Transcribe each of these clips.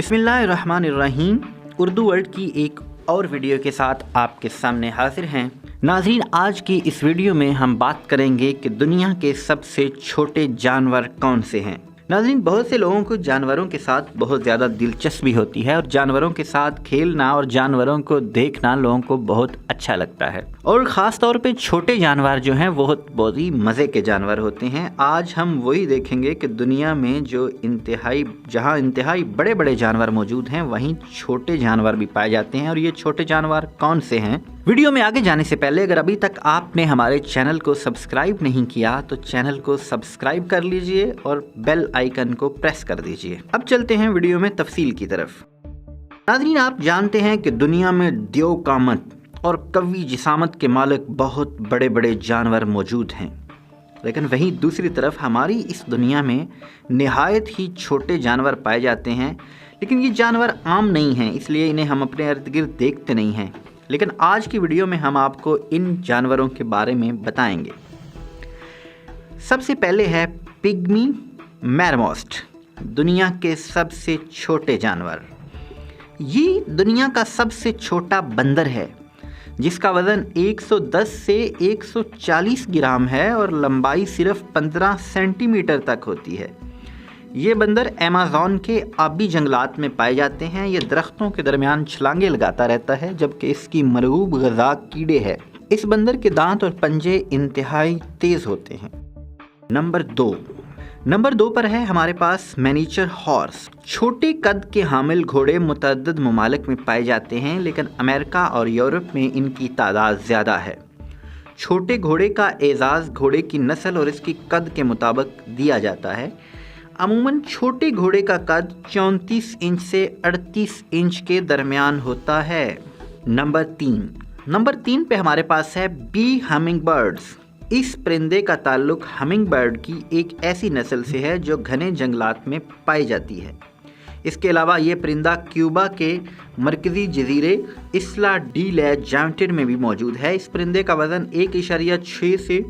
बिस्मिल्लाहिर्रहमानिर्रहीम। उर्दू वर्ल्ड की एक और वीडियो के साथ आपके सामने हाजिर हैं। नाज़रीन, आज की इस वीडियो में हम बात करेंगे कि दुनिया के सबसे छोटे जानवर कौन से हैं। नाज़रीन, बहुत से लोगों को जानवरों के साथ बहुत ज़्यादा दिलचस्पी होती है और जानवरों के साथ खेलना और जानवरों को देखना लोगों को बहुत अच्छा लगता है, और ख़ास तौर पे छोटे जानवर जो हैं बहुत ही मज़े के जानवर होते हैं। आज हम वही देखेंगे कि दुनिया में जो जहाँ इंतहाई बड़े बड़े जानवर मौजूद हैं, वहीं छोटे जानवर भी पाए जाते हैं, और ये छोटे जानवर कौन से हैं। वीडियो में आगे जाने से पहले अगर अभी तक आपने हमारे चैनल को सब्सक्राइब नहीं किया तो चैनल को सब्सक्राइब कर लीजिए और बेल आइकन को प्रेस कर दीजिए। अब चलते हैं वीडियो में तफसील की तरफ। नाज़रीन, आप जानते हैं कि दुनिया में दियो कामत और कवी जिसामत के मालिक बहुत बड़े बड़े जानवर मौजूद हैं, लेकिन वहीं दूसरी तरफ हमारी इस दुनिया में निहायत ही छोटे जानवर पाए जाते हैं। लेकिन ये जानवर आम नहीं हैं, इसलिए इन्हें हम अपने इर्द गिर्द देखते नहीं हैं। लेकिन आज की वीडियो में हम आपको इन जानवरों के बारे में बताएंगे। सबसे पहले है पिग्मी मैरमोस्ट, दुनिया के सबसे छोटे जानवर। ये दुनिया का सबसे छोटा बंदर है, जिसका वज़न 110 से 140 ग्राम है और लंबाई सिर्फ 15 सेंटीमीटर तक होती है। ये बंदर अमेज़न के आबी जंगलात में पाए जाते हैं। ये दरख्तों के दरमियान छलांगे लगाता रहता है, जबकि इसकी मरगूब ग़िज़ा कीड़े है। इस बंदर के दांत और पंजे इंतहाई तेज़ होते हैं। नंबर दो पर है हमारे पास मैनीचर हॉर्स। छोटे कद के हामिल घोड़े मुतअद्दिद ममालिक में पाए जाते हैं, लेकिन अमेरिका और यूरोप में इनकी तादाद ज़्यादा है। छोटे घोड़े का एजाज़ घोड़े की नस्ल और इसकी कद के मुताबिक दिया जाता है। अमूमन छोटे घोड़े का कद 34 इंच से 38 इंच के दरमियान होता है। नंबर तीन पे हमारे पास है बी हमिंग बर्ड्स। इस परिंदे का ताल्लुक हमिंग बर्ड की एक ऐसी नस्ल से है जो घने जंगलात में पाई जाती है। इसके अलावा ये परिंदा क्यूबा के मरकज़ी जजीरे इस्ला डी ला जांटेड में भी मौजूद है। इस परिंदे का वज़न 1.6 से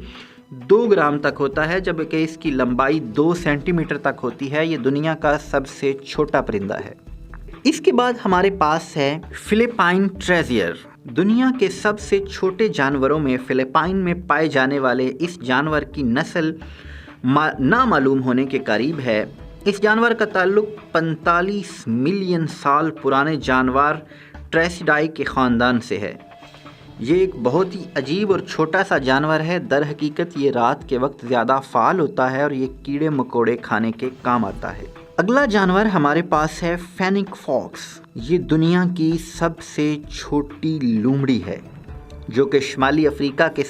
2 ग्राम तक होता है, जबकि इसकी लंबाई 2 सेंटीमीटर तक होती है। ये दुनिया का सबसे छोटा परिंदा है। इसके बाद हमारे पास है फिलिपाइन ट्रेज़ियर। दुनिया के सबसे छोटे जानवरों में फिलिपाइन में पाए जाने वाले इस जानवर की नस्ल नामालूम होने के करीब है। इस जानवर का ताल्लुक 45 मिलियन साल पुराने जानवर ट्रेसिडाई के ख़ानदान से है। ये एक बहुत ही अजीब और छोटा सा जानवर है। दर हकीकत ये रात के वक्त ज़्यादा फ़ाल होता है और ये कीड़े मकोड़े खाने के काम आता है। अगला जानवर हमारे पास है फेनिक फॉक्स। ये दुनिया की सबसे छोटी लोमड़ी है, जो कि शुमाली अफ्रीका के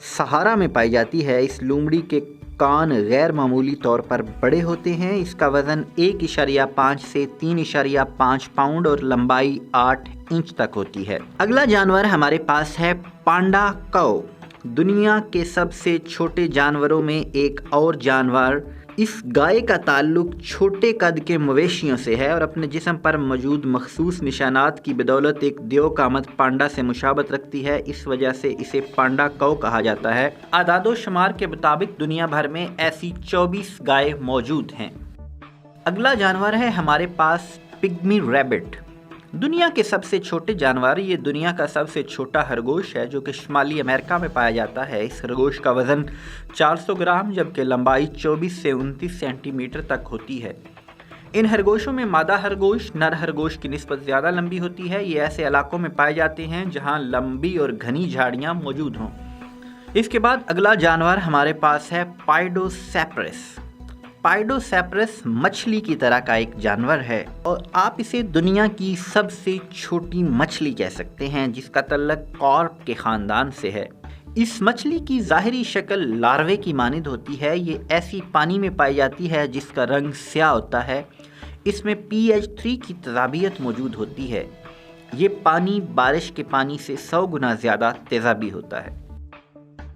सहारा में पाई जाती है। इस लोमड़ी के कान गैर मामूली तौर पर बड़े होते हैं। इसका वज़न 1.5 से 3.5 पाउंड और लंबाई 8 इंच तक होती है। अगला जानवर हमारे पास है पांडा काऊ। दुनिया के सबसे छोटे जानवरों में एक और जानवर, इस गाय का ताल्लुक छोटे कद के मवेशियों से है और अपने जिस्म पर मौजूद मखसूस निशानात की बदौलत एक दियो कामत पांडा से मुशाबत रखती है। इस वजह से इसे पांडा काऊ कहा जाता है। आदादो शुमार के मुताबिक दुनिया भर में ऐसी 24 गाय मौजूद हैं। अगला जानवर है हमारे पास पिग्मी रैबिट। दुनिया के सबसे छोटे जानवर, ये दुनिया का सबसे छोटा खरगोश है, जो कि शुमाली अमेरिका में पाया जाता है। इस खरगोश का वज़न 400 ग्राम जबकि लंबाई 24 से 29 सेंटीमीटर तक होती है। इन खरगोशों में मादा खरगोश नर खरगोश की निस्बत ज़्यादा लंबी होती है। ये ऐसे इलाकों में पाए जाते हैं जहां लंबी और घनी झाड़ियां मौजूद हों। इसके बाद अगला जानवर हमारे पास है पाइडोसेप्रस। पाइडोसेप्रस मछली की तरह का एक जानवर है और आप इसे दुनिया की सबसे छोटी मछली कह सकते हैं, जिसका तल्लुक कॉर्प के ख़ानदान से है। इस मछली की ज़ाहिरी शक्ल लार्वे की मानिंद होती है। ये ऐसी पानी में पाई जाती है जिसका रंग स्याह होता है। इसमें pH 3 की तज़ाबियत मौजूद होती है। ये पानी बारिश के पानी से 100 गुना ज़्यादा तेज़ाबी होता है।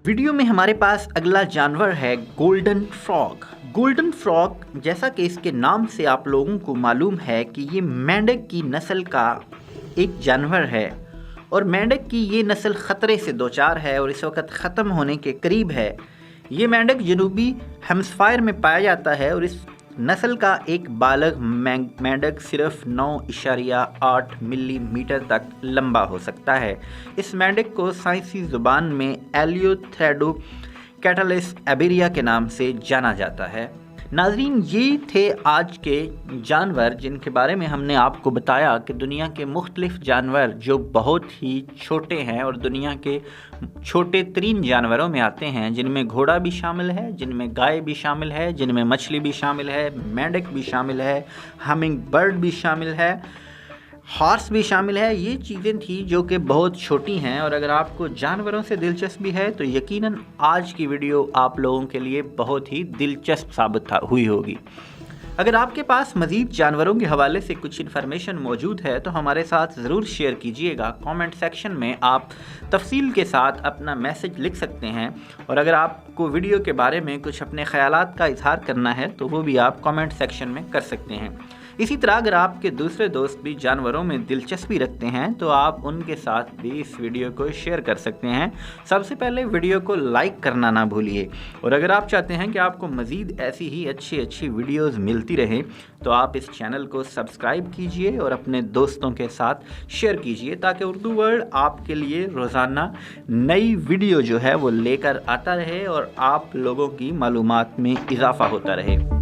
वीडियो में हमारे पास अगला जानवर है गोल्डन फ्रॉग। गोल्डन फ्रॉग, जैसा कि इसके नाम से आप लोगों को मालूम है कि ये मेंढक की नस्ल का एक जानवर है और मेंढक की ये नस्ल ख़तरे से दोचार है और इस वक्त ख़त्म होने के करीब है। ये मेंढक जनूबी हेमस्फायर में पाया जाता है और इस नस्ल का एक बालग मेंढक सिर्फ 9.8 मिलीमीटर तक लंबा हो सकता है। इस मेंढक को साइंसी ज़ुबान में एलियोथ्रेडोकैटालिस एबेरिया के नाम से जाना जाता है। नाज़रीन, ये थे आज के जानवर जिनके बारे में हमने आपको बताया कि दुनिया के मुख्तलिफ जानवर जो बहुत ही छोटे हैं और दुनिया के छोटे तरीन जानवरों में आते हैं, जिनमें घोड़ा भी शामिल है, जिनमें गाय भी शामिल है, जिनमें मछली भी शामिल है, मेंढक भी शामिल है, हमिंग बर्ड भी शामिल है, हॉर्स भी शामिल है। ये चीज़ें थी जो कि बहुत छोटी हैं, और अगर आपको जानवरों से दिलचस्पी है तो यकीनन आज की वीडियो आप लोगों के लिए बहुत ही दिलचस्प साबित हुई होगी। अगर आपके पास मज़ीद जानवरों के हवाले से कुछ इन्फॉर्मेशन मौजूद है तो हमारे साथ ज़रूर शेयर कीजिएगा। कमेंट सेक्शन में आप तफसील के साथ अपना मैसेज लिख सकते हैं, और अगर आपको वीडियो के बारे में कुछ अपने ख़यालात का इजहार करना है तो वो भी आप कमेंट सेक्शन में कर सकते हैं। इसी तरह अगर आपके दूसरे दोस्त भी जानवरों में दिलचस्पी रखते हैं तो आप उनके साथ भी इस वीडियो को शेयर कर सकते हैं। सबसे पहले वीडियो को लाइक करना ना भूलिए, और अगर आप चाहते हैं कि आपको मज़ीद ऐसी ही अच्छी वीडियोस मिलती रहे तो आप इस चैनल को सब्सक्राइब कीजिए और अपने दोस्तों के साथ शेयर कीजिए, ताकि उर्दू वर्ल्ड आपके लिए रोज़ाना नई वीडियो जो है वो लेकर आता रहे और आप लोगों की मालूमात में इजाफ़ा होता रहे।